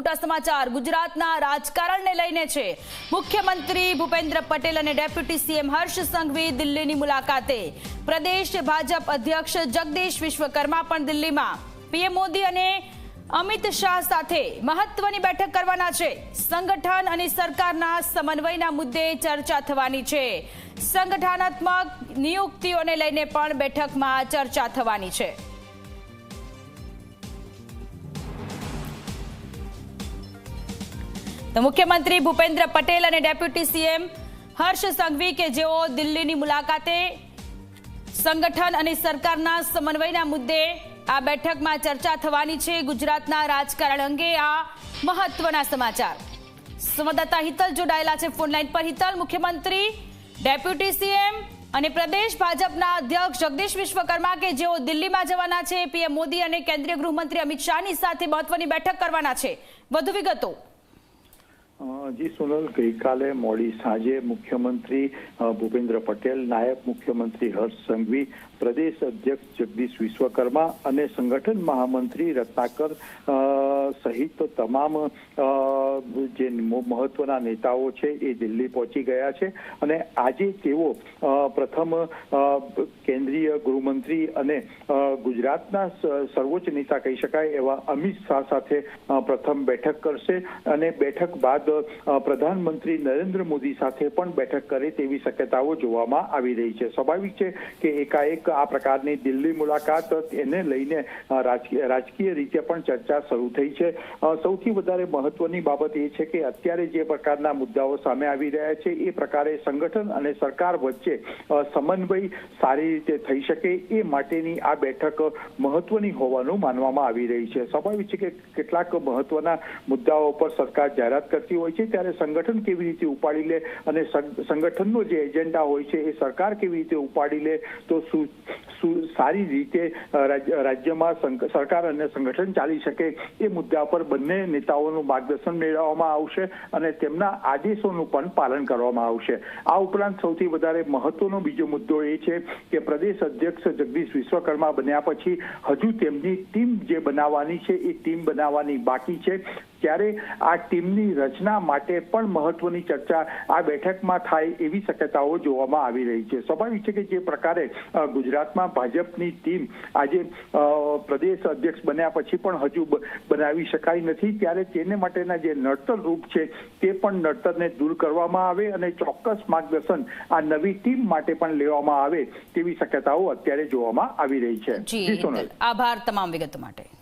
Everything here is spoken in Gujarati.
મોટા સમાચાર ગુજરાતના રાજકારણને લઈને છે। મુખ્યમંત્રી ભૂપેન્દ્ર પટેલ અને ડેપ્યુટી સીએમ હર્ષ સંઘવી દિલ્હીની મુલાકાતે। પ્રદેશ ભાજપ અધ્યક્ષ જગદીશ વિશ્વકર્મા પણ દિલ્હીમાં। પીએમ મોદી અને અમિત શાહ સાથે મહત્વની બેઠક કરવાના છે। સંગઠન અને સરકારના સમન્વયના મુદ્દે ચર્ચા થવાની છે। સંગઠનાત્મક નિયુક્તિઓને લઈને પણ બેઠકમાં ચર્ચા થવાની છે। તો મુખ્યમંત્રી ભૂપેન્દ્ર પટેલ અને ડેપ્યુટી સીએમ હર્ષ સંઘવી કે જેઓ દિલ્હીની મુલાકાતે સંગઠન અને સરકારના સમન્વયના મુદ્દે આ બેઠકમાં ચર્ચા થવાની છે। ગુજરાતના રાજકારણ અંગે આ મહત્વના સમાચાર। સંવાદદાતા હિતલ જોડાયેલા છે ફોન લાઈન પર। હિતલ, મુખ્યમંત્રી, ડેપ્યુટી સીએમ અને પ્રદેશ ભાજપના અધ્યક્ષ જગદીશ વિશ્વકર્મા કે જેઓ દિલ્હીમાં જવાના છે, પીએમ મોદી અને કેન્દ્રીય ગૃહમંત્રી અમિત શાહની સાથે મહત્વની બેઠક કરવાના છે। વધુ વિગતો। જી સોનલ, ગઈકાલે મોડી સાંજે મુખ્યમંત્રી ભૂપેન્દ્ર પટેલ, નાયબ મુખ્યમંત્રી હર્ષ સંઘવી, પ્રદેશ અધ્યક્ષ જગદીશ વિશ્વકર્મા અને સંગઠન મહામંત્રી રત્નાકર સહિત તમામ જે મહત્વના નેતાઓ છે એ દિલ્હી પહોંચી ગયા છે અને આજે તેઓ પ્રથમ કેન્દ્રીય ગૃહમંત્રી અને ગુજરાતના સર્વોચ્ચ નેતા કહી શકાય એવા અમિત શાહ સાથે પ્રથમ બેઠક કરશે અને બેઠક બાદ પ્રધાનમંત્રી નરેન્દ્ર મોદી સાથે પણ બેઠક કરે તેવી શક્યતાઓ જોવામાં આવી રહી છે। સ્વાભાવિક છે કે એકાએક આ પ્રકારની દિલ્હી મુલાકાત એને લઈને રાજકીય રીતે પણ ચર્ચા શરૂ થઈ છે। સૌથી વધારે મહત્વની બાબત એ છે કે અત્યારે જે પ્રકારના મુદ્દાઓ સામે આવી રહ્યા છે એ પ્રકારે સંગઠન અને સરકાર વચ્ચે સમન્વય સારી રીતે થઈ શકે એ માટેની આ બેઠક મહત્વની હોવાનું માનવામાં આવી રહી છે। સ્વાભાવિક છે કે કેટલાક મહત્વના મુદ્દાઓ પર સરકાર જાહેરાત કરતી હોય છે ત્યારે સંગઠન કેવી રીતે ઉપાડી લે અને સંગઠનનો જે એજન્ડા હોય છે એ સરકાર કેવી રીતે ઉપાડી લે તો સારી રીતે રાજ્યમાં સરકાર અને સંગઠન ચાલી શકે એ મુદ્દા પર બંને નેતાઓનું માર્ગદર્શન મેળવવામાં આવશે અને તેમના આદેશોનું પણ પાલન કરવામાં આવશે। આ ઉપરાંત સૌથી વધારે મહત્વનો બીજો મુદ્દો એ છે કે પ્રદેશ અધ્યક્ષ જગદીશ વિશ્વકર્મા બન્યા પછી હજુ તેમની ટીમ જે બનાવવાની છે એ ટીમ બનાવવાની બાકી છે। ત્યારે આ ટીમની રચના માટે પણ મહત્વની ચર્ચા આ બેઠકમાં થાય એવી શક્યતાઓ જોવામાં આવી રહી છે। સ્વાભાવિક છે કે જે પ્રકારે ગુજરાતમાં ભાજપની ટીમ આજે પ્રદેશ અધ્યક્ષ બન્યા પછી પણ હજુ બનાવી શકાય નથી ત્યારે તેને માટેના જે નડતર રૂપ છે તે પણ નડતરને દૂર કરવામાં આવે અને ચોક્કસ માર્ગદર્શન આ નવી ટીમ માટે પણ લેવામાં આવે તેવી શક્યતાઓ અત્યારે જોવામાં આવી રહી છે। જી સોનલ, આભાર તમામ વિગતો માટે।